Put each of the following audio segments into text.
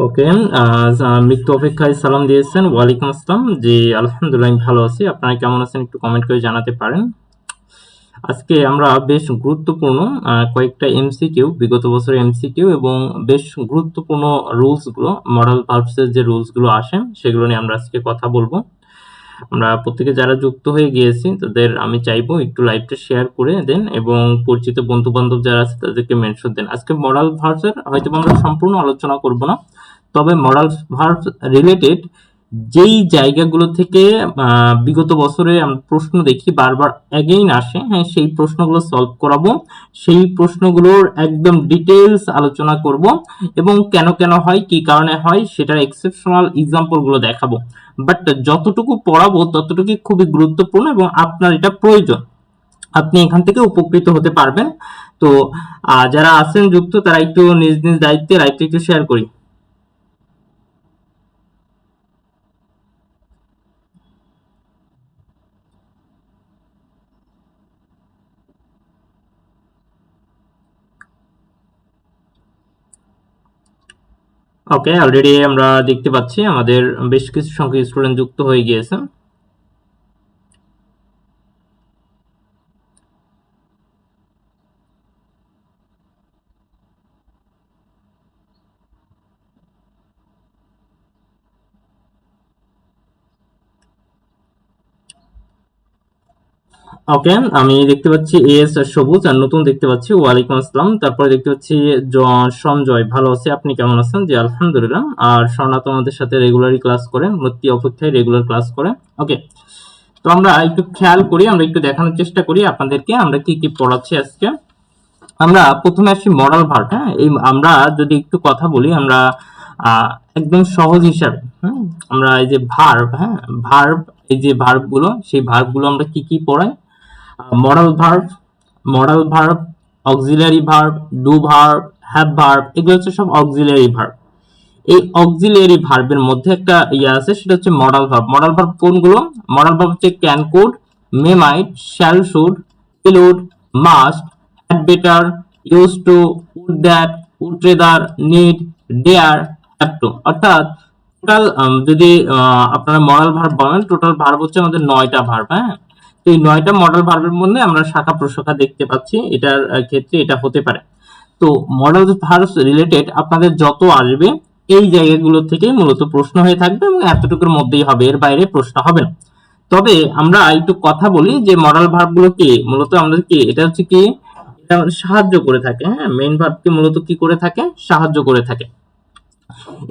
ওকে। মৃত্যু অপেক্ষায় সালাম দিয়েছেন। ওয়ালাইকুম আসসালাম। জি, আলহামদুলিল্লাহ আমি ভালো আছি। আপনারা কেমন আছেন একটু কমেন্ট করে জানাতে পারেন। আজকে আমরা বেশ গুরুত্বপূর্ণ কয়েকটা এমসিকিউ, বিগত বছরের এমসিকিউ এবং বেশ গুরুত্বপূর্ণ রুলস গুলো, মডাল ভার্বস এর যে রুলস গুলো আসে সেগুলো নিয়ে আমরা আজকে কথা বলবো। আমরা প্রত্যেকে যারা যুক্ত হয়ে গিয়েছি তাদের আমি চাইবো একটু লাইভটা শেয়ার করে দেন এবং পরিচিত বন্ধু বান্ধব যারা আছে তাদেরকে মেনশন দেন। আজকে মডাল ভার্বস এর হয়তো আমরা সম্পূর্ণ আলোচনা করব না, তবে মডাল ভার্ব রিলেটেড যেই জায়গাগুলো থেকে বিগত বছরে আমরা প্রশ্ন দেখি বারবার অ্যাগেইন আসে, হ্যাঁ, সেই প্রশ্নগুলো সলভ করাবো। সেই প্রশ্নগুলোর একদম ডিটেলস আলোচনা করব এবং কেন কেন হয়, কি কারণে হয়, সেটার এক্সেপশনাল এক্সাম্পল গুলো দেখাবো। বাট যতটুকু পড়াবো ততটুকু খুবই গুরুত্বপূর্ণ এবং আপনার এটা প্রয়োজন। আপনি এখান থেকে উপকৃত হতে পারবেন। তো যারা আছেন যুক্ত তারা একটু নিজ নিজ দায়িত্বে লাইভটা একটু শেয়ার করি। ওকে, অলরেডি আমরা দেখতে পাচ্ছি আমাদের বেশ কিছু সংখ্যক স্টুডেন্ট যুক্ত হয়ে গিয়েছে। ওকে, আমি দেখতে পাচ্ছি এস সবুজ, আর নতুন দেখতে পাচ্ছি ওয়ালাইকুম আসসালাম। তারপরে দেখতে পাচ্ছি সঞ্জয়, ভালো আছে, আপনি কেমন আছেন? জি আলহামদুলিল্লাহ। আর স্বর্ণা তো আমাদের সাথে রেগুলারই ক্লাস করে, মৃত্যু অপেক্ষায় রেগুলার ক্লাস করে। ওকে, তো আমরা একটু খেয়াল করি, আমরা একটু দেখানোর চেষ্টা করি আপনাদেরকে আমরা কি কি পড়াচ্ছি আজকে। আমরা প্রথমে আসি মডাল ভার্ব। হ্যাঁ, এই আমরা যদি একটু কথা বলি, আমরা আহ, একদম সহজ হিসাবে, আমরা এই যে ভার্ব, হ্যাঁ, ভার্ব, এই যে ভার্ব গুলো, সেই ভার্ব গুলো আমরা কি কি পড়াই? Modal verb, modal verb, auxiliary verb, do verb, have verb, এগুলো হচ্ছে সব অক্সিলারি ভার্ব। এই অক্সিলারি ভার্বের মধ্যে একটা ইয়ে আছে, সেটা হচ্ছে মডাল ভার্ব। মডাল ভার্ব কোনগুলো? মডাল ভার্ব হচ্ছে can, could, may, might, shall, should, will, must, had better, use to, would that, would rather, need, dare, have to. অর্থাৎ টোটাল যদি আপনারা মডাল ভার্ব বলেন, টোটাল ভার্ব হচ্ছে আমাদের 9টা verb. হ্যাঁ, এই 9টা মডেল ভার্বের মধ্যে আমরা শাখা প্রশাখা দেখতে পাচ্ছি, এটার ক্ষেত্রে এটা হতে পারে। তো মডেল ভার্বস রিলেটেড আপনাদের যত আসবে এই জায়গাগুলো থেকেই মূলত প্রশ্ন হয়ে থাকবে এবং এতটুকুর মধ্যেই হবে, এর বাইরে প্রশ্ন হবে না। তবে আমরা একটু কথা বলি যে মডেল ভার্ব গুলো কি মূলত আমাদের কি, এটা হচ্ছে কি, এটা আমাদের সাহায্য করে থাকে। হ্যাঁ, মেইন ভার্বকে মূলত কি করে থাকে? সাহায্য করে থাকে।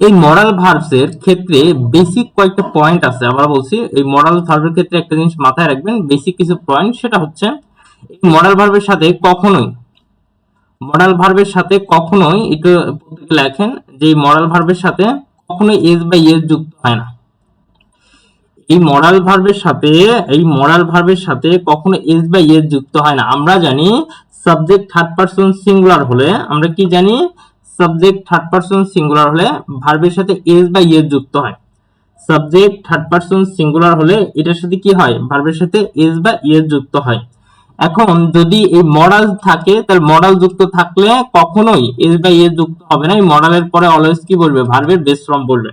এই মডাল ভার্বস এর ক্ষেত্রে বেসিক কয়েকটা পয়েন্ট আছে। আবার বলছি, এই মডাল ভার্বের ক্ষেত্রে একটা জিনিস মাথায় রাখবেন, বেসিক কিছু পয়েন্ট, সেটা হচ্ছে এই মডাল ভার্বের সাথে কখনোই, মডাল ভার্বের সাথে কখনোই, একটু লেখেন যে মডাল ভার্বের সাথে কখনোই এস বা ইএস যুক্ত হয় না। এই মডাল ভার্বের সাথে, এই মডাল ভার্বের সাথে কখনো এস বা ইএস যুক্ত হয় না। আমরা জানি সাবজেক্ট থার্ড পারসন সিঙ্গুলার হলে, আমরা কি জানি, সাবজেক্ট থার্ড পারসন সিঙ্গুলার হলে ভার্বের সাথে এস বা ইএস যুক্ত হয়। সাবজেক্ট থার্ড পারসন সিঙ্গুলার হলে এটার সাথে কি হয়? ভার্বের সাথে এস বা ইএস যুক্ত হয়। এখন যদি এই মডাল থাকে, তাহলে মডাল যুক্ত থাকলে কখনোই এস বা ইএস যুক্ত হবে না। এই মডালের পরে অলওয়েজ কি বলবে? ভার্বের বেস ফর্ম বলবে।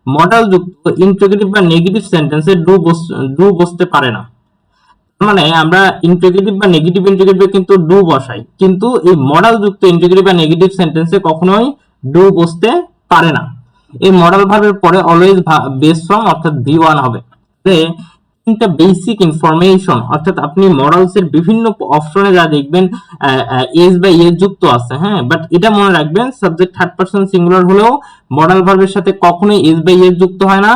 মডাল যুক্ত ইন্ট্রোগেটিভ বা নেগেটিভ সেন্টেন্সে ডু বসতে পারে না। মানে আমরা ইন্ট্রোগেটিভ বা নেগেটিভ ইন্ট্রোগেটিভে কিন্তু ডু বসাই, কিন্তু এই মডাল যুক্ত ইন্ট্রোগেটিভ বা নেগেটিভ সেন্টেন্সে কখনোই ডু বসতে পারে না। এই মডাল ভার্বের পরে অলওয়েজ বেস ফর্ম অর্থাৎ ভি ওয়ান হবে। তিনটা বেসিক ইনফরমেশন, অর্থাৎ আপনি মডালস এর বিভিন্ন অপশনে যা দেখবেন এস বা ইএস যুক্ত আছে, হ্যাঁ, বাট এটা মনে রাখবেন সাবজেক্ট থার্ড পারসন সিঙ্গুলার হলেও মডাল ভার্বের সাথে কখনোই এস বা ইএস যুক্ত হয় না।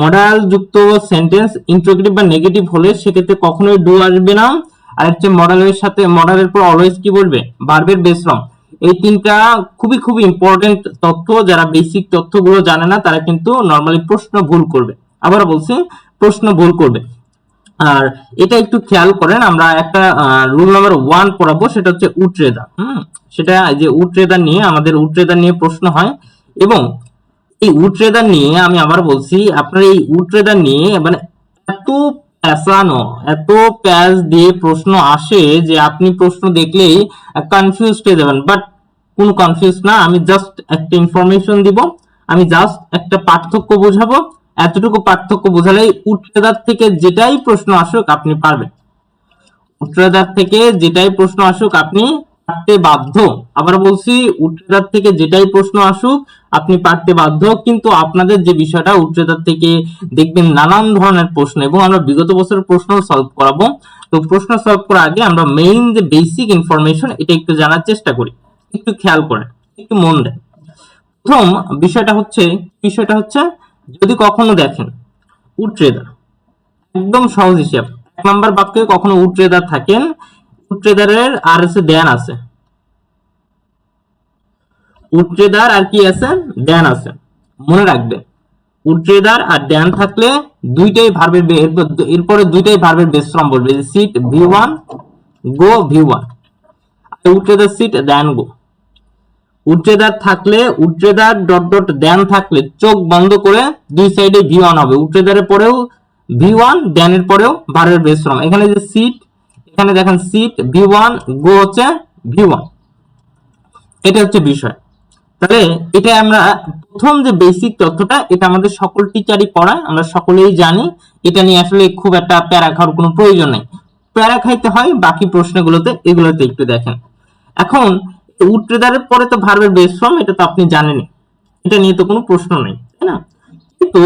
মডাল যুক্ত সেন্টেন্স ইন্ট্রোগেটিভ বা নেগেটিভ হলে সেক্ষেত্রে কখনোই ডু আসবে না। আর হচ্ছে মডালের সাথে, মডালের পর অলওয়েজ কি বলবে? ভার্বের বেস ফর্ম। এই তিনটা খুবই খুবই ইম্পর্টেন্ট তথ্য, যারা বেসিক তথ্যগুলো জানে না তারা কিন্তু নরমালি প্রশ্ন ভুল করবে। আবার বলছি, প্রশ্ন ভুল করবে। আর এটা একটু খেয়াল করেন, আমরা একটা রুল নাম্বার 1 পড়াবো, সেটা হচ্ছে উট্রেদা। সেটা যে উট্রেদা নিয়ে, আমাদের উট্রেদা নিয়ে প্রশ্ন হয়। এবং এই উট্রেদা নিয়ে আমি আবার বলছি, আপনার এই উট্রেদা নিয়ে মানে এত প্যাঁচানো, এত প্যাচ দিয়ে প্রশ্ন আসে যে আপনি প্রশ্ন দেখলেই কনফিউজড হয়ে যাবেন। বাট কোনো কনফিউজ না, আমি জাস্ট একটা ইনফরমেশন দিব, আমি জাস্ট একটা পার্থক্য বোঝাবো, এতটুকু পার্থক্য বোঝালেই উচ্চতার থেকে যেটাই প্রশ্ন আসুক আপনি পারবেন। উচ্চতার থেকে যেটাই প্রশ্ন আসুক আপনি পারতে বাধ্য। আবার বলছি, উচ্চতার থেকে যেটাই প্রশ্ন আসুক আপনি পারতে বাধ্য। কিন্তু আপনাদের যে বিষয়টা, উচ্চতার থেকে দেখবেন নানান ধরনের প্রশ্ন, এবং আমরা বিগত বছরের প্রশ্ন সলভ করাবো। তো প্রশ্ন সলভ করার আগে আমরা মেইন যে বেসিক ইনফরমেশন এটা একটু জানার চেষ্টা করি। একটু খেয়াল করেন, একটু মন দেন। প্রথম বিষয়টা হচ্ছে যদি কখনো দেখেন উচ্চতা, একদম সহজ হিসাব, 1 নাম্বার বাক্যে কখনো উচ্চতা থাকেন, উচ্চতার আর আছে দেন আছে, উচ্চতার আর কি আছে, দেন আছে। মনে রাখবে, উচ্চতার আর দেন থাকলে দুইটাই ভার্বের এরপরে দুইটাই ভার্বের বেস ফর্ম বলবে, যে সিট V1, গো V1। উচ্চতার সিট দেন গো। উচ্চতার থাকলে, উচ্চতার ডট ডট দেন থাকলে চোখ বন্ধ করে দুই সাইডে V1 হবে। উচ্চতারের পরেও V1, দেনের পরেও ভার্বের বেস ফর্ম। এখানে যে সিট, এখানে দেখেন সিট V1, গো হচ্ছে V1। এটা হচ্ছে বিষয়। তাহলে এটা আমরা প্রথম যে বেসিক তথ্যটা, এটা আমাদের সকল টিচারই পড়ায়, আমরা সকলেই জানি। এটা নিয়ে আসলে খুব একটা প্যারা খাওয়ার কোনো প্রয়োজন নেই। প্যারা খাইতে হয় বাকি প্রশ্নগুলোতে, এগুলোতে একটু দেখেন। এখন উচ্চতারের পরে তো ভার্বের বেস ফর্ম, এটা তো আপনি জানেনই, এটা নিয়ে তো কোনো প্রশ্ন নেই, তাই না? কিন্তু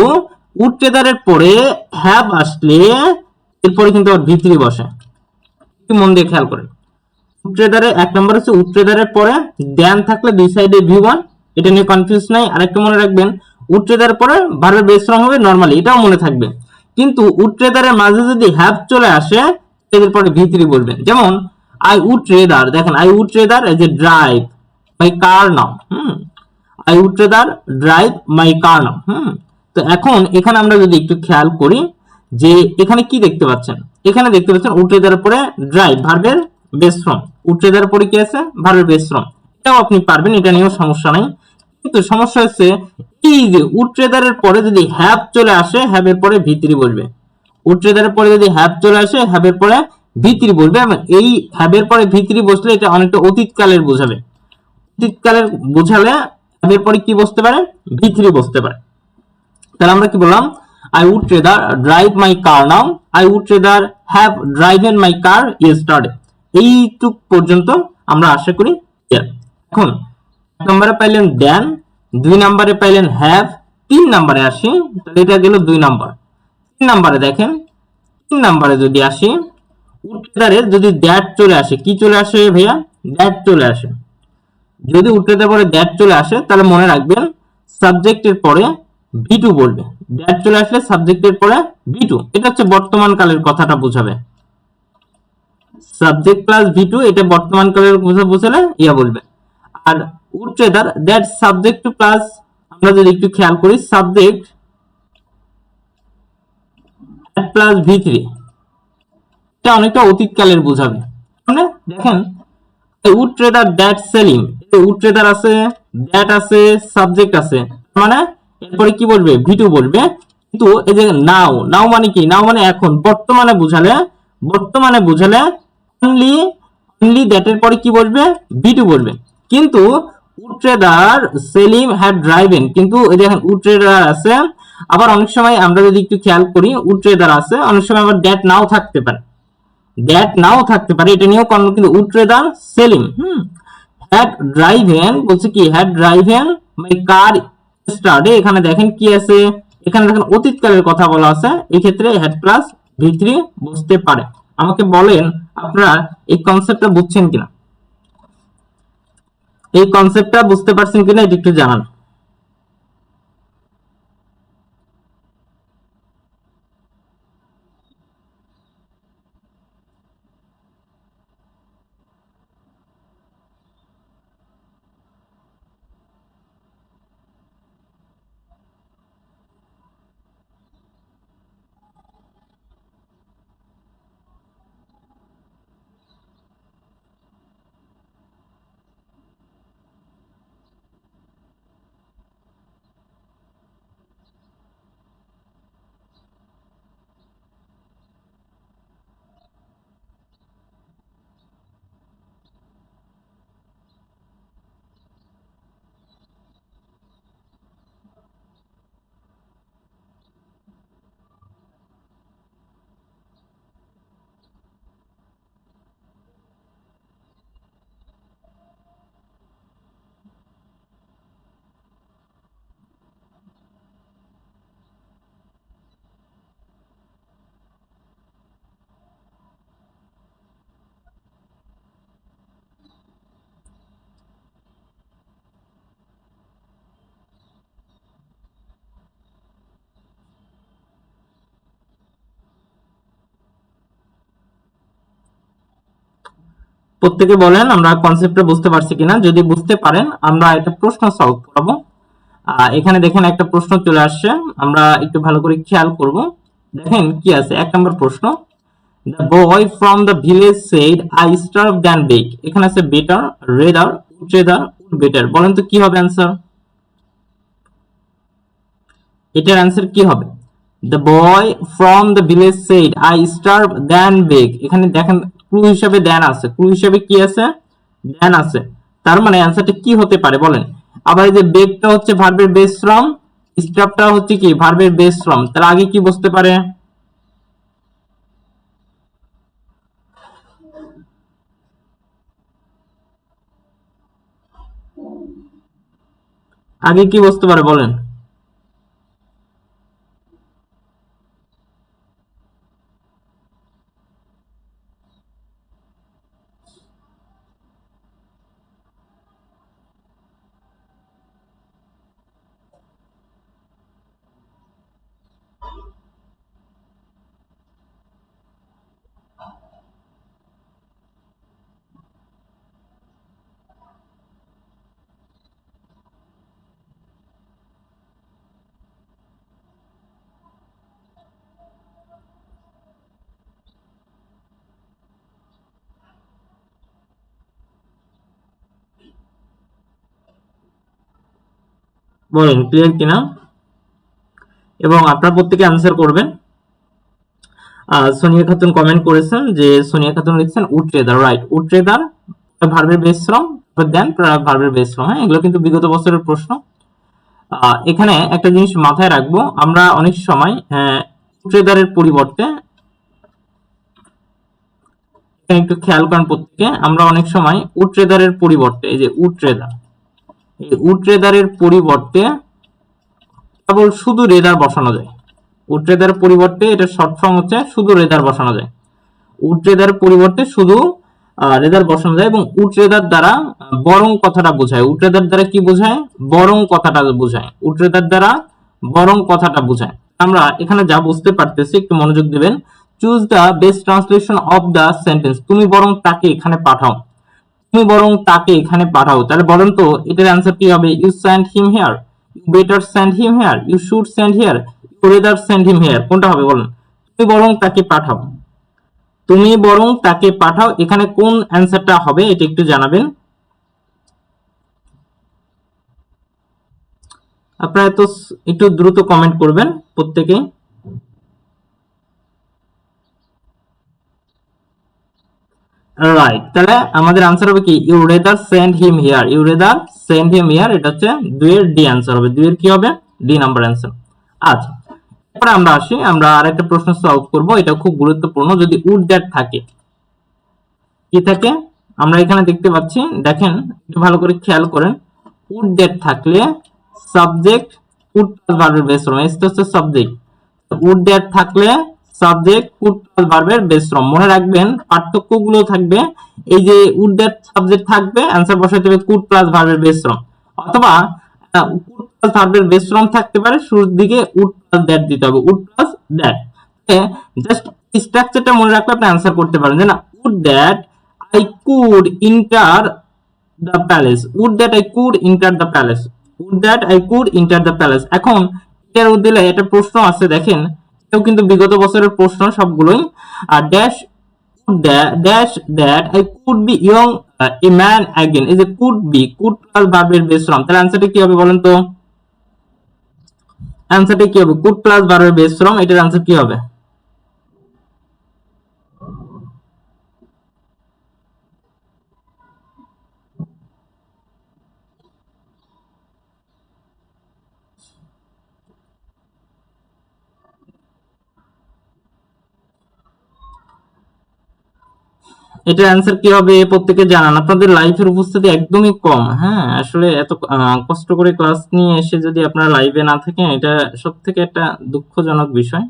উচ্চতারের পরে হ্যাভ আসলে এরপরে কিন্তু আবার ভিতরি বসে। একটু মন দিয়ে খেয়াল করেন। উচ্চতারে 1 নম্বর হচ্ছে উচ্চতারের পরে দেন থাকলে দুই সাইডে V1, এটা নিয়ে কনফিউজ নাই। আরেকটা মনে রাখবেন, উচ্চতার পরে ভার্বের বেস ফর্ম হবে নরমালি, এটাও মনে থাকবে। কিন্তু উচ্চতারের মাঝে যদি হ্যাভ চলে আসে এদের পরে ভিতরি বলবেন। যেমন আই উড রেদার, দেখেন I would rather as a drive my car now. I would rather drive my car now. তো এখন এখানে আমরা যদি একটু খেয়াল করি, যে এখানে কি দেখতে পাচ্ছেন, এখানে দেখতে পাচ্ছেন উচ্চতার পরে ড্রাইভ ভার্বের বেস ফর্ম, উচ্চতার পরে কি আছে, ভার্বের বেস ফর্ম। এটাও আপনি পারবেন, এটা নিয়েও সমস্যা নাই। কিন্তু সমস্যা হচ্ছে এই যে উচ্চতারের পরে যদি হ্যাভ চলে আসে, হ্যাভের পরে ভিতরি বলবে। উচ্চতারের পরে যদি হ্যাভ চলে আসে, হ্যাভের পরে ভিতরি বলবে। এবং এই হ্যাভের পরে ভিতরি বসলে এটা অনেকটা অতীতকালের বোঝাবে। অতীতকালের বোঝালে হ্যাভের পরে কি বসতে পারে, ভিতরি বসতে পারে। তাহলে আমরা কি বললাম, I would rather drive my car now, I would rather have driven my car yesterday. এইটুক পর্যন্ত আমরা আশা করি ক্লিয়ার। এখন 1 নম্বরে পাইলেন দেন, 2 নম্বরে পাইলেন হ্যাভ, 3 নম্বরে আসি, তাহলে এটা গেল 2 নম্বর। 3 নম্বরে দেখেন, 3 নম্বরে যদি আসি, উচ্চতারে যদি দ্যাট চলে আসে, কি চলে আসে ভাইয়া, দ্যাট চলে আসে। যদি উচ্চতার পরে দ্যাট চলে আসে তাহলে মনে রাখবেন সাবজেক্টের পরে V2 বলবে। দ্যাট চলে আসলে সাবজেক্টের পরে V2, এটা হচ্ছে বর্তমান কালের কথাটা বোঝাবে। সাবজেক্ট প্লাস V2, এটা বর্তমান কালের কথা বোঝালে ইয়া বলবে। আর উচ্চতার দ্যাট সাবজেক্ট টু প্লাস, আমরা যদি একটু খেয়াল করি, সাবজেক্ট প্লাস V3, এটা অনেকটা অতীতকালের বোঝাবে। মানে দেখেন, would rather that selling, would rather আছে, দ্যাট আছে, সাবজেক্ট আছে, মানে এরপরে কি বলবে, V2 বলবে। কিন্তু এই যে নাও, নাও মানে কি, নাও মানে এখন, বর্তমানে বোঝালে, বর্তমানে বোঝালে অনলি, অনলি দ্যাট এর পরে কি বলবে, V2 বলবে। কিন্তু would rather Selim had driven, কিন্তু এই দেখেন উড ট্রেডার আছে, আবার অনেক সময় আমরা যদি একটু খেয়াল করি, উড ট্রেডার আছে, অনেক সময় আবার দ্যাট নাও থাকতে পারে, দ্যাট নাও থাকতে পারে, এটা নিয়েও কর্ম। কিন্তু would rather selling had driven বলছে কি, হ্যাড ড্রাইভেন মাই কার স্টার্টে, এখানে দেখেন কি আছে, এখানে দেখেন অতীতকালের কথা বলা আছে, এই ক্ষেত্রে হ্যাড প্লাস V3 বুঝতে পারে। আমাকে বলেন আপনারা এই কনসেপ্টটা বুঝছেন কিনা, এই কনসেপ্টটা বুঝতে পারছেন কিনা, এটা একটু জানান। প্রত্যেকে বলেন আমরা কনসেপ্টটা বুঝতে পারছি কিনা। যদি বুঝতে পারেন আমরা একটা প্রশ্ন সলভ করব। এখানে দেখেন একটা প্রশ্ন চলে আসছে, আমরা একটু ভালো করে খেয়াল করব। দেখেন কি আছে, 1 নম্বর প্রশ্ন, the boy from the village said I starve than beg. এখানে আছে বেটার, রেদার, ট্রেদার, বেটার। বলেন তো কি হবে অ্যান্সার? এটার অ্যান্সার কি হবে? The boy from the village said I starve than beg. এখানে দেখেন ক্লু হিসেবে দেন আছে, ক্লু হিসেবে কি আছে? দেন আছে। তার মানে অ্যান্সারটা কি হতে পারে বলেন? আবার এই যে বেকটা হচ্ছে ভার্বের বেস ফর্ম, স্টার্ভটা হচ্ছে কি ভার্বের বেস ফর্ম, তার আগে কি বসতে পারে? আগে কি বসতে পারে বলেন? বলেন ক্লিয়ার কিনা, এবং আপনারা প্রত্যেকে অ্যান্সার করবেন। সোনিয়া খাতুন কমেন্ট করেছেন, যে সোনিয়া খাতুন লিখছেন উট্রেদার, রাইট। উট্রেদার ভার্বের বেস ফর্ম, দেন ভার্বের বেস ফর্ম। হ্যাঁ, এগুলো কিন্তু বিগত বছরের প্রশ্ন। এখানে একটা জিনিস মাথায় রাখবো, আমরা অনেক সময় উট্রেদারের পরিবর্তে, একটু খেয়াল করেন প্রত্যেকে, আমরা অনেক সময় উট্রেদারের পরিবর্তে, এই যে উট্রেদার, এই উট্রেদারের পরিবর্তে কেবল শুধু রেদার বসানো যায়। উট্রেদার পরিবর্তে, এটা শর্ট ফর্ম হচ্ছে, শুধু রেদার বসানো যায়। উট্রেদার পরিবর্তে শুধু রেদার বসানো যায়, এবং উট্রেদার দ্বারা বরং কথাটা বোঝায়। উট্রেদার দ্বারা কি বোঝায়? বরং কথাটা বোঝায়। উট্রেদার দ্বারা বরং কথাটা বোঝায়। আমরা এখানে যা বুঝতে পারতেছি, একটু মনোযোগ দিবেন। Choose the best translation of the sentence. তুমি বরং তাকে এখানে পাঠাও। তুমি বরং তাকে এখানে পাঠাও। তাহলে বলেন তো এটার অ্যান্সার কি হবে? You send him here, you better send him here, you should send here, you rather send him here. কোনটা হবে বলেন? তুমি বরং তাকে পাঠাও, তুমি বরং তাকে পাঠাও, এখানে কোন অ্যান্সারটা হবে এটা একটু জানাবেন। আপনারা তো একটু দ্রুত কমেন্ট করবেন প্রত্যেকে। রাইট, তাহলে আমাদের আনসার হবে কি? You rather send him here, you rather send him here. এটা হচ্ছে 2 এর ডি আনসার হবে। 2 এর কি হবে? D number answer. আচ্ছা, এরপর আমরা আসি, আমরা আরেকটা প্রশ্ন সলভ করব, এটা খুব গুরুত্বপূর্ণ। যদি উড দ্যাট থাকে, কি থাকে? আমরা এখানে দেখতে পাচ্ছি, দেখেন একটু ভালো করে খেয়াল করেন। উড দ্যাট থাকলে সাবজেক্ট উড প্লাস ভার্বের বেস ফর্ম, এস হচ্ছে সাবজেক্ট। উড দ্যাট থাকলে সাবজেক্ট উড প্লাস ভার্বের বেস ফর্ম। মনে রাখবেন পার্থক্যগুলো থাকবে। এই যে উড দ্যাট সাবজেক্ট থাকবে, অ্যান্সার বসাতে হবে কুড প্লাস ভার্বের বেস ফর্ম, অথবা উড প্লাস ভার্বের বেস ফর্ম থাকতে পারে, শুরুর দিকে উড প্লাস দ্যাট দিতে হবে, উড প্লাস দ্যাট। জাস্ট স্ট্রাকচারটা মনে রাখলে আপনি অ্যান্সার করতে পারেন, যে না would that I could enter the palace. Would that I could enter the palace. Would that I could enter the palace. এখন এটার উদ্দেশ্যে একটা প্রশ্ন আছে, দেখেন এটাও কিন্তু বিগত বছরের প্রশ্ন সবগুলোই। আর dash dash that I could be young a man again। এই যে could be, could প্লাস ভার্বের বেস ফর্ম, তাহলে অ্যান্সারটা কি হবে বলেন তো? অ্যান্সারটা কি হবে? could প্লাস ভার্বের বেস ফর্ম, এটার অ্যান্সার কি হবে? এটার অ্যান্সার কি হবে প্রত্যেকে জানান। আপনাদের লাইভের উপস্থিতি একদমই কম। হ্যাঁ, আসলে এত কষ্ট করে ক্লাস নিয়ে এসে যদি আপনারা লাইভে না থাকেন, এটা সব থেকে একটা দুঃখজনক বিষয়।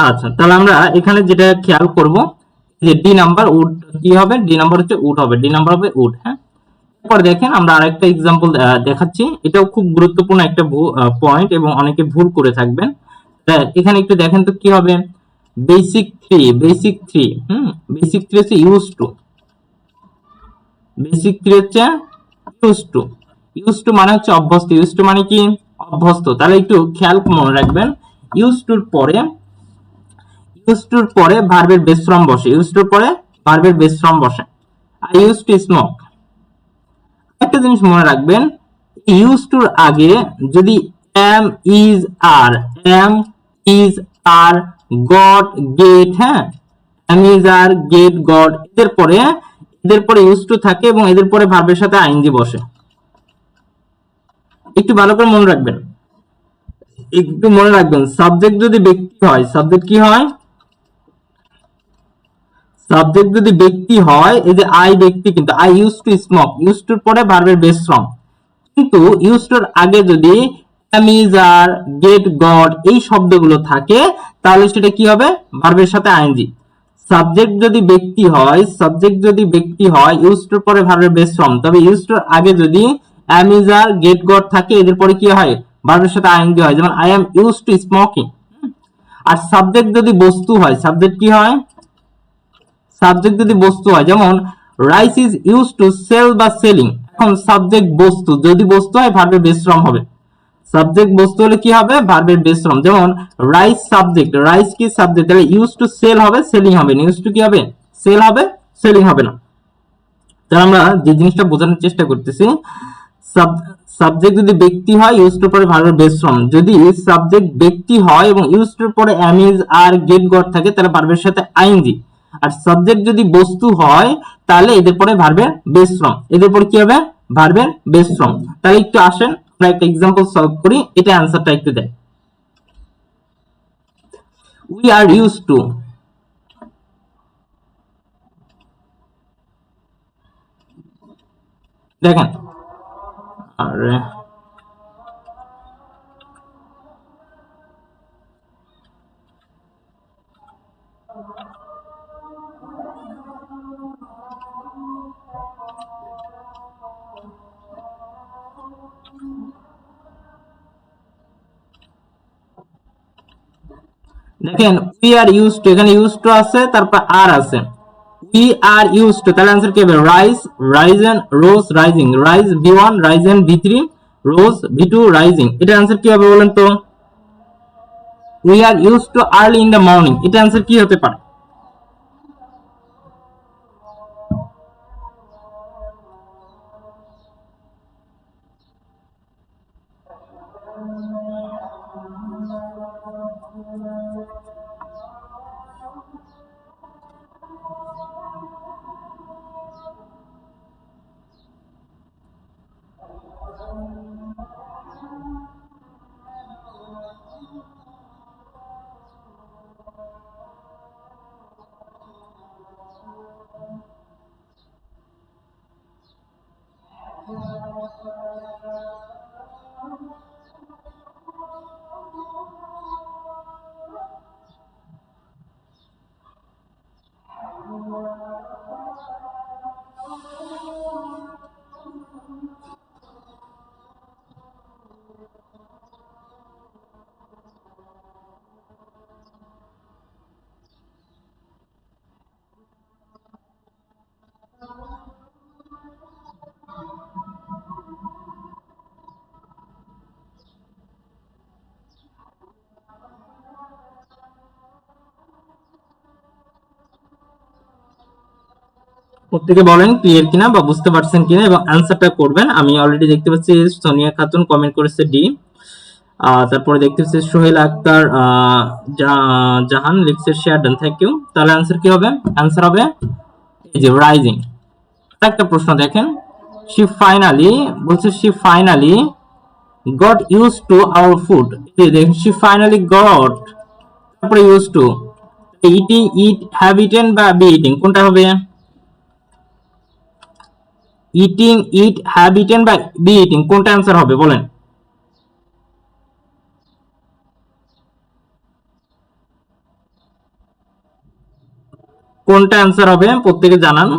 আচ্ছা, তাহলে আমরা এখানে যেটা খেয়াল করব, যে ডি নাম্বার উড কি হবে? ডি নাম্বার হচ্ছে উড হবে, ডি নাম্বার হবে উড। হ্যাঁ, এরপর দেখেন আমরা আরেকটা এক্সাম্পল দেখাচ্ছি, এটাও খুব গুরুত্বপূর্ণ একটা পয়েন্ট এবং অনেকে ভুল করে থাকবেন। এখানে একটু দেখেন তো কি হবে, বেসিক থ্রি বেসিক থ্রি হচ্ছে ইউজ টু, বেসিক থ্রি হচ্ছে ইউজ টু, ইউজ টু মানে হচ্ছে অভ্যস্ত, ইউজ টু মানে কি অভ্যস্ত। তাহলে একটু খেয়াল মনে রাখবেন, ইউজ টুর পরে ভার্বের বেস ফর্ম বসে, ইউজ টুর পরে ভার্বের বেস ফর্ম বসে। আই ইউজ টু স্মোক, একটা জিনিস মনে রাখবেন, ইউজ টুর আগে যদি am is are, am is are, got get, হ্যাঁ am is are get got, এদের পরে ইউজ টু থাকে এবং এদের পরে ভার্বের সাথে আইএনজি বসে। একটু ভালো করে মনে রাখবেন, একটু মনে রাখবেন, সাবজেক্ট যদি ব্যক্তি হয়, সাবজেক্ট কি হয়, সাবজেক্ট যদি ব্যক্তি হয়, এই যে আই ব্যক্তি, কিন্তু I used to smoke, used টুর পরে ভার্বের বেস ফর্ম, কিন্তু ইউজ টুর আগে যদি am is are get got এই শব্দগুলো থাকে, তাহলে সেটা কি হবে, ভার্বের সাথে আইএনজি। সাবজেক্ট যদি ব্যক্তি হয়, ইউজ টুর পরে ভার্বের বেস ফর্ম, তবে ইউজ টুর আগে যদি am is are get got থাকে, এদের পরে কি হয়, ভার্বের সাথে আইএনজি হয়, যেমন I am use to smoking. আর সাবজেক্ট যদি বস্তু হয়, সাবজেক্ট কি হয়, সাবজেক্ট যদি বস্তু হয়, যেমন rice is use to sell বা সেলিং, এখন সাবজেক্ট বস্তু, যদি বস্তু হয় ভার্বের বেস ফর্ম হবে, সাবজেক্ট বস্তু হলে কি হবে, ভার্বের বেস ফর্ম। যেমন রাইস সাবজেক্ট, রাইস কি সাবজেক্ট, তাহলে ইউজ টু সেল হবে, সেলিং হবে না, ইউজ টু কি হবে, সেল হবে, সেলিং হবে না। তাহলে আমরা যে জিনিসটা বোঝানোর চেষ্টা করতেছি, সাবজেক্ট যদি ব্যক্তি হয়, ইউজ টু পরে ভার্বের বেস ফর্ম, যদি সাবজেক্ট ব্যক্তি হয় এবং ইউজ টু পরে am is are get got থাকে, তাহলে ভার্বের সাথে আইএনজি। আর সাবজেক্ট যদি বস্তু হয়, তাহলে এদের পরে ভার্বের বেস ফর্ম, এদের পরে কি হবে, ভার্বের বেস ফর্ম। তাহলে একটু আসেন আমরা একটা এক্সাম্পল সলভ করি, এটা অ্যান্সারটা একটু দেয়। উই আর ইউজ টু, দেখেন, আর দেখেন উই আর ইউজ টু, এখানে ইউজ টু আছে, তারপর আর আছে, উই আর ইউজ টু, তাহলে आंसर কি হবে, রাইস, রাইজেন, রোজ, রাইজিং, রাইজ ভি1, রাইজেন ভি3, রোজ ভি2, রাইজিং। এটা आंसर কি হবে বলেন তো, we are use too early in the morning, এটা आंसर কি হতে পারে। প্রত্যেকে বলেন ক্লিয়ার কিনা বা বুঝতে পারছেন কিনা এবং অ্যান্সারটা করবেন। আমি অলরেডি দেখতে পাচ্ছি সোনিয়া খাতুন কমেন্ট করেছে ডি, তারপরে দেখতে পাচ্ছি সোহেল আক্তার, জাহান লিখছে শেয়ার ডান, থ্যাংক ইউ। তাহলে অ্যান্সার কি হবে, অ্যান্সার হবে এই যে রাইজিং। একটা প্রশ্ন দেখেন, শি ফাইনালি, বলছে she finally goat use to our food, দেখেন শি ফাইনালি গট, তারপরে use to, eating, it, have eaten বা বি ইটিং, কোনটা হবে, ইটিং, ইট, হ্যাভ ইটেন বা বি ইটিং, কোনটা অ্যান্সার হবে বলেন। কোনটা অ্যান্সার হবে প্রত্যেকে জানান।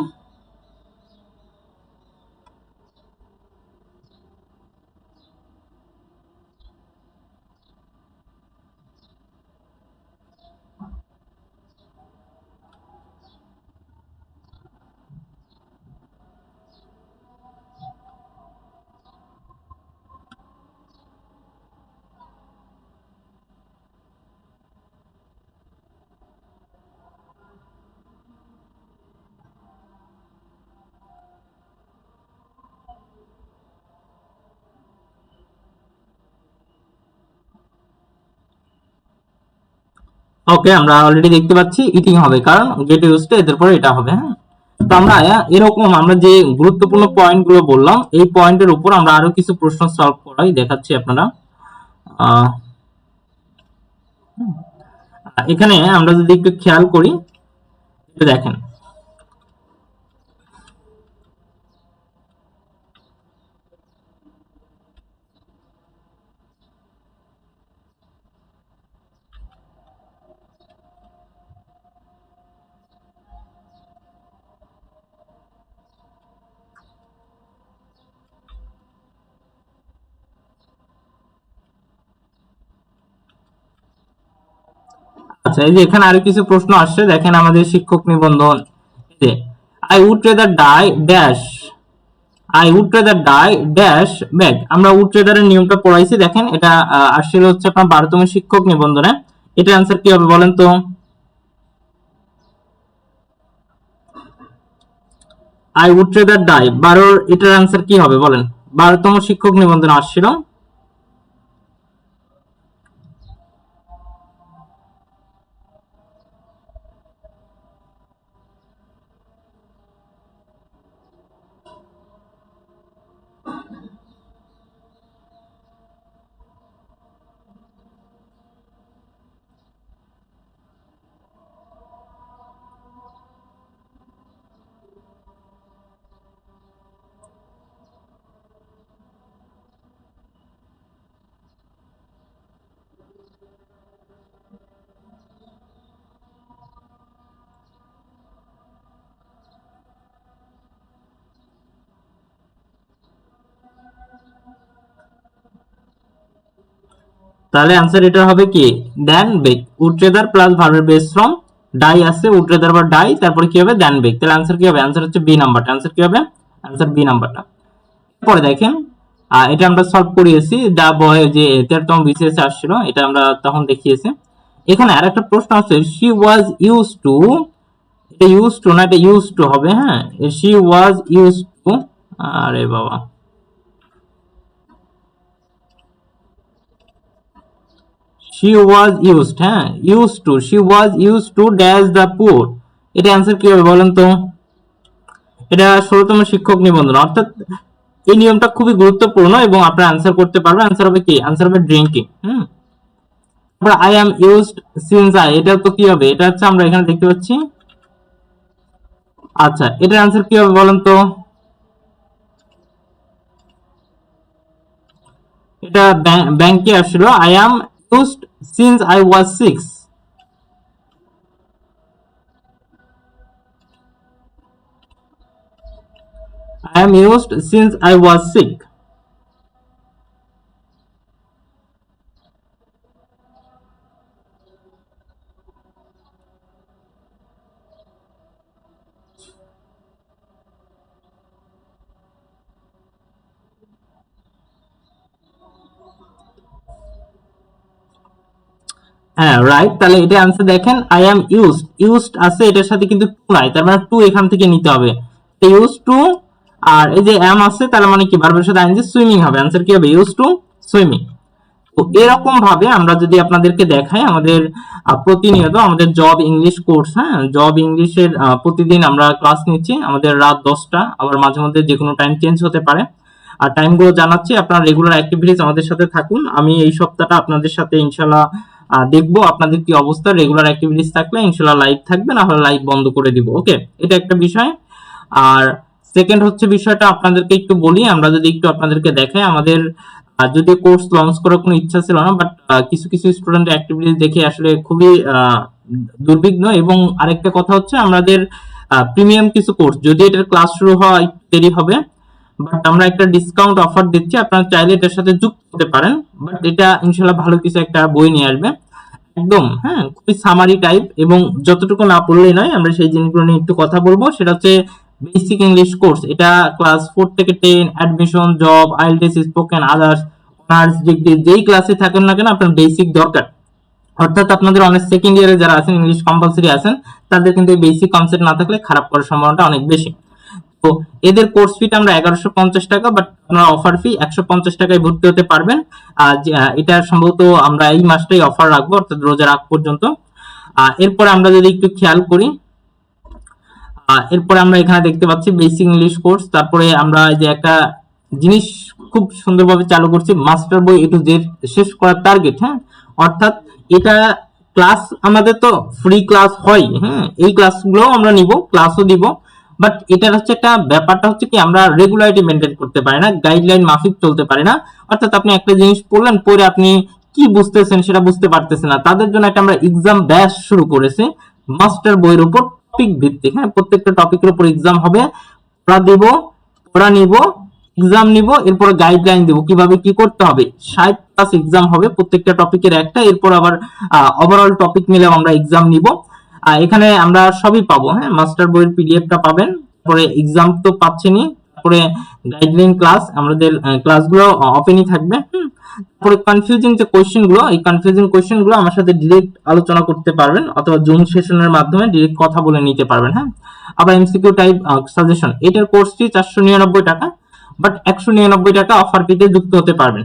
ওকে, আমরা অলরেডি দেখতে পাচ্ছি ইটিং হবে, কারণ গেট ইউজড এদের পরে এটা হবে। হ্যাঁ, তো আমরা এরকম আমরা যে গুরুত্বপূর্ণ পয়েন্ট গুলো বললাম, এই পয়েন্টের উপর আমরা আরো কিছু প্রশ্ন সলভ করাই দেখাচ্ছি আপনারা। আহ, এখানে আমরা যদি একটু খেয়াল করি, দেখেন আচ্ছা, এই যে এখানে আরো কিছু প্রশ্ন আসছে, দেখেন আমাদের শিক্ষক নিবন্ধন। I would rather die dash, I would rather die dash beg. আমরা উড রেদারের নিয়মটা পড়াইছি, দেখেন এটা আসলে হচ্ছে আপনার 12তম শিক্ষক নিবন্ধনে। এটার आंसर কি হবে বলেন তো? আই উড রেদার ডাই 12, এটার आंसर কি হবে বলেন? 12তম শিক্ষক নিবন্ধন আসছিল। তাহলে आंसर এটা হবে কি? দেন বেক। উড রেদার প্লাস ভার্বের বেস ফ্রম ডাই আছে, উড রেদার বা ডাই, তারপরে কি হবে? দেন বেক। তাহলে आंसर কি হবে? आंसर হচ্ছে বি নাম্বারটা। आंसर কি হবে? आंसर বি নাম্বারটা। পরে দেখেন এটা আমরা সলভ করিয়েছি, দা বয় যে 13তম বিসিএস আসছিল, এটা আমরা তখন দেখিয়েছি। এখানে আরেকটা প্রশ্ন আছে, শি ওয়াজ ইউজ টু, এটা ইউজ টু না, এটা ইউজ টু হবে। হ্যাঁ, শি ওয়াজ ইউজ টু, আরে বাবা, she was used, হ্যাঁ used to, she was used to dash the poor। এটা आंसर কি হবে বলেন তো? এটা 16তম শিক্ষক নিবন্ধন, অর্থাৎ এই নিয়মটা খুবই গুরুত্বপূর্ণ এবং আপনারা आंसर করতে পারবেন। आंसर হবে কি? आंसर হবে ড্রিঙ্কিং। তারপর I am used since I, এটা তো কি হবে? এটা হচ্ছে আমরা এখানে দেখতে পাচ্ছি। আচ্ছা, এটার आंसर কি হবে বলেন তো? এটা ব্যাংকে আসলো, I am used since I was 6। I am used since I was sick। হ্যাঁ রাইট, তাহলে এটা आंसर দেখেন, আই অ্যাম ইউজড, ইউজড আছে এটার সাথে কিন্তু টু নাই, তার মানে টু এখান থেকে নিতে হবে। ইউজ টু, আর এই যে এম আছে, তার মানে কি ভার্বের সাথে আইএনজি সুইমিং হবে। आंसर কি হবে? Use to swimming. তো এরকম ভাবে আমরা যদি আপনাদেরকে দেখাই, আমাদের প্রতিনিয়ত আমাদের জব ইংলিশ কোর্স, হ্যাঁ জব ইংলিশের প্রতিদিন আমরা ক্লাস নিচ্ছি, আমাদের রাত 10টা, আবার মাঝে মধ্যে যে কোনো টাইম চেঞ্জ হতে পারে। আর টাইমগুলো জানাচ্ছি, আপনারা রেগুলার অ্যাক্টিভিটিস আমাদের সাথে থাকুন। আমি এই সপ্তাহটা আপনাদের সাথে ইনশাল্লাহ দেখবো আপনাদের কি অবস্থা। রেগুলার অ্যাক্টিভিটিস থাকলে ইনশাল্লাহ লাইভ থাকবে, না হলে লাইভ বন্ধ করে দিব। ওকে, এটা একটা বিষয়। আর সেকেন্ড হচ্ছে বিষয়টা আপনাদেরকে একটু বলি, আমরা যদি একটু আপনাদেরকে দেখাই, আমাদের যদি কোর্স লঞ্চ করার কোনো ইচ্ছা ছিল না, বাট কিছু কিছু স্টুডেন্ট অ্যাক্টিভিটিস দেখে আসলে খুবই দুর্বিঘ্ন। এবং আরেকটা কথা হচ্ছে, আমাদের প্রিমিয়াম কিছু কোর্স, যদি এটার ক্লাস শুরু হওয়া একটু দেরি হবে, বাট আমরা একটা ডিসকাউন্ট অফার দিচ্ছি, আপনারা চাইলে এটার সাথে যুক্ত হতে পারেন। বাট এটা ইনশাল্লাহ ভালো কিছু একটা বই নিয়ে আসবে একদম, হ্যাঁ খুবই সামারি টাইপ, এবং যতটুকু না পড়লেই নয়, আমরা সেই জিনিসগুলো নিয়ে একটু কথা বলবো। সেটা হচ্ছে বেসিক ইংলিশ কোর্স, এটা ক্লাস 4 থেকে 10, admission, job, IELTS, spoken, others, honours degree, যেই ক্লাসে থাকেন না কেন, আপনার বেসিক দরকার। অর্থাৎ আপনাদের অনেক সেকেন্ড ইয়ারে যারা আছেন, ইংলিশ কম্পালসরি আছেন, তাদের কিন্তু বেসিক কনসেপ্ট না থাকলে খারাপ করার সম্ভাবনাটা অনেক বেশি। তো এদের কোর্স ফিটা আমরা 1150 টাকা, বাট আপনারা অফার ফি 150 টাকায় ভর্তি হতে পারবেন। আর এটা সম্ভবত আমরা এই মাসটাই অফার রাখবো, অর্থাৎ রোজার আগ পর্যন্ত। এরপরে আমরা যদি একটু খেয়াল করি, এরপরে আমরা এখানে দেখতে পাচ্ছি বেসিক ইংলিশ কোর্স। তারপরে আমরা যে একটা জিনিস খুব সুন্দরভাবে চালু করছি, মাস্টার বই A to Z শেষ করার টার্গেট। হ্যাঁ, অর্থাৎ এটা ক্লাস আমাদের তো ফ্রি ক্লাস হয়, হ্যাঁ, এই ক্লাসগুলো আমরা নিব, ক্লাসও দিব, বাট এটার হচ্ছে একটা ব্যাপারটা হচ্ছে কি আমরা রেগুলারিটি মেনটেন করতে পারি না, গাইডলাইন মাফিক চলতে পারি না। অর্থাৎ আপনি একটা জিনিস পড়লেন, পরে আপনি কি বুঝতেছেন সেটা বুঝতে পারতেছেন না, তাদের জন্য একটা আমরা এক্সাম ব্যাচ শুরু করেছি মাস্টার বইয়ের উপর টপিক ভিত্তিক। হ্যাঁ, প্রত্যেকটা টপিকের উপর এক্সাম হবে, পড়া দিব, পড়া নিব, এক্সাম নিব, এরপর গাইডলাইন দেব কিভাবে কি করতে হবে। 60+ এক্সাম হবে প্রত্যেকটা টপিকের একটা, এরপর আবার ওভারঅল টপিক মিলে আমরা এক্সাম নিব। এখানে আমরা সবই পাবো। হ্যাঁ, মাস্টার বইয়ের পিডিএফটা পাবেন, তারপরে এক্সাম তো পাচ্ছেনই, তারপরে গাইডলাইন ক্লাস, আমাদের ক্লাসগুলো ওপেনই থাকবে। তারপরে কনফিউজিং যে কোশ্চেন গুলো, এই কনফিউজিং কোশ্চেন গুলো আমার সাথে ডিরেক্ট আলোচনা করতে পারবেন, অথবা জুম সেশনের মাধ্যমে ডিরেক্ট কথা বলে নিতে পারবেন। হ্যাঁ, আবার এমসিকিউ টাইপ সাজেশন, এটার কোর্সটি 499 টাকা, বাট 199 টাকা অফার পেতে যুক্ত হতে পারবেন।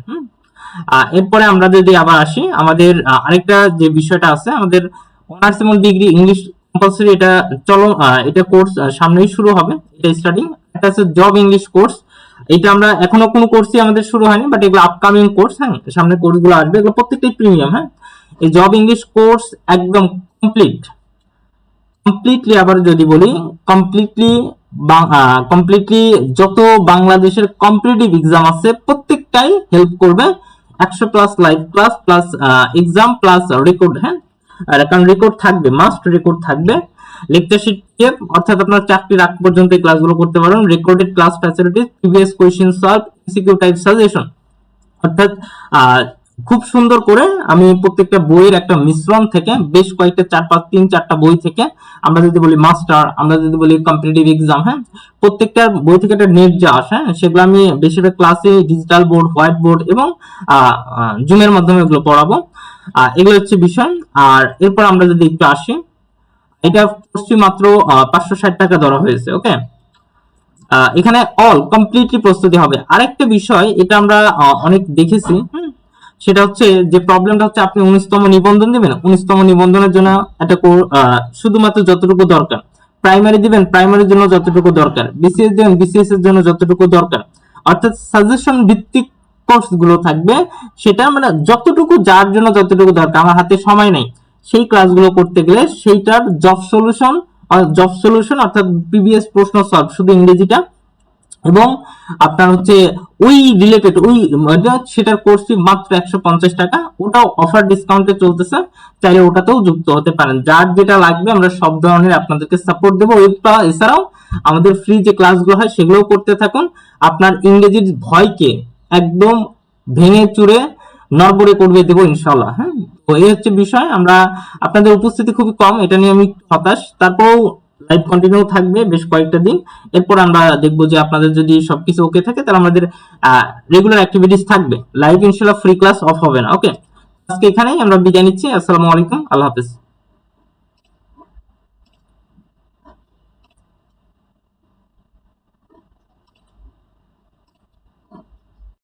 এরপরে আমরা যদি আবার আসি, আমাদের আরেকটা যে বিষয়টা আছে, আমাদের অনার্স এবং ডিগ্রি ইংলিশ কম্পালসরি, এটা চলো এটা কোর্স সামনেই শুরু হবে, এটা স্টার্টিং। এটা আছে জব ইংলিশ কোর্স, এটা আমরা এখনো কোনো কোর্সই আমাদের শুরু হয়নি, বাট এগুলো আপকামিং কোর্স। হ্যাঁ, সামনে কোর্সগুলো আসবে, এগুলো প্রত্যেকটাই প্রিমিয়াম। হ্যাঁ, এই জব ইংলিশ কোর্স একদম কমপ্লিটলি আবার যদি বলি কমপ্লিটলি যত বাংলাদেশের কম্পিটিটিভ এক্সাম আছে প্রত্যেকটাই হেল্প করবে। 100+ live class plus exam plus record. হ্যাঁ, আর কারণ রেকর্ড থাকবে, মাস্ট রেকর্ড থাকবে। লেকচার শিট পিডিএফ, অর্থাৎ আপনার চাকরির আগ পর্যন্ত এই ক্লাসগুলো করতে পারেন। Recorded class facilities, previous question solve, MCQ type suggestion, অর্থাৎ খুব সুন্দর করে আমি প্রত্যেকটা বইয়ের একটা মিশ্রণ থেকে বেশ কয়েকটা 3-4টা বই থেকে, আমরা যদি বলি মাস্টার, আমরা যদি বলি কম্পিটিটিভ এক্সাম, হ্যাঁ, প্রত্যেকটা বই থেকে একটা নেট যা আসে, সেগুলো আমি বেশিরভাগ ক্লাসে ডিজিটাল বোর্ড, হোয়াইট বোর্ড এবং জুমের মাধ্যমে এগুলো পড়াবো। এগুলো হচ্ছে বিষয়। আর এরপর আমরা যদি একটু আসি, এটা কোর্সটি মাত্র 560 টাকা ধরা হয়েছে। ওকে, এখানে অল কমপ্লিটলি প্রস্তুতি হবে। আরেকটা বিষয়, এটা আমরা অনেক দেখেছি, সেটা হচ্ছে যে প্রবলেমটা হচ্ছে আপনি 19তম নিবন্ধন দিবেন, 19তম নিবন্ধনের জন্য একটা শুধুমাত্র যতটুকু দরকার, প্রাইমারি দিবেন, প্রাইমারির জন্য যতটুকু দরকার, বিসিএস দিবেন, বিসিএস এর জন্য যতটুকু দরকার, অর্থাৎ সাজেশন ভিত্তিক কোর্স গুলো থাকবে, সেটা মানে যতটুকু যার জন্য যতটুকু দরকার, আমার হাতে সময় নেই, সেই ক্লাসগুলো করতে গেলে সেইটার জব সলিউশন অর্থাৎ প্রিভিয়াস প্রশ্ন সলভ, শুধু ইংরেজিটা, এবং আপনার হচ্ছে ওই রিলেটেড ওই সেটার কোর্সটি মাত্র 150 টাকা, ওটাও অফার ডিসকাউন্টে চলতেছে, চাইলে ওটাতেও যুক্ত হতে পারেন। যার যেটা লাগবে আমরা সব ধরনের আপনাদেরকে সাপোর্ট দেবো। এছাড়াও আমাদের ফ্রি যে ক্লাসগুলো হয় সেগুলোও করতে থাকুন, আপনার ইংরেজির ভয়কে একদম ভেঙে চুরে নড়বড়ে করবে দেবো ইনশাল্লাহ। হ্যাঁ, তো এই হচ্ছে বিষয়। আমরা আপনাদের উপস্থিতি খুবই কম, এটা নিয়ে আমি হতাশ, তারপরেও লাইভ কন্টিনিউ থাকবে বেশ কয়েকটা দিন। এরপর আমরা দেখবো যে আপনাদের যদি সবকিছু ওকে থাকে, তাহলে আমাদের রেগুলার অ্যাক্টিভিটিস থাকবে। লাইভ ইনশাআল্লাহ, ফ্রি ক্লাস অফ হবে না। ওকে, আজকে এখানেই আমরা বিদায় নিচ্ছি। আসসালামু আলাইকুম, আল্লাহ হাফেজ।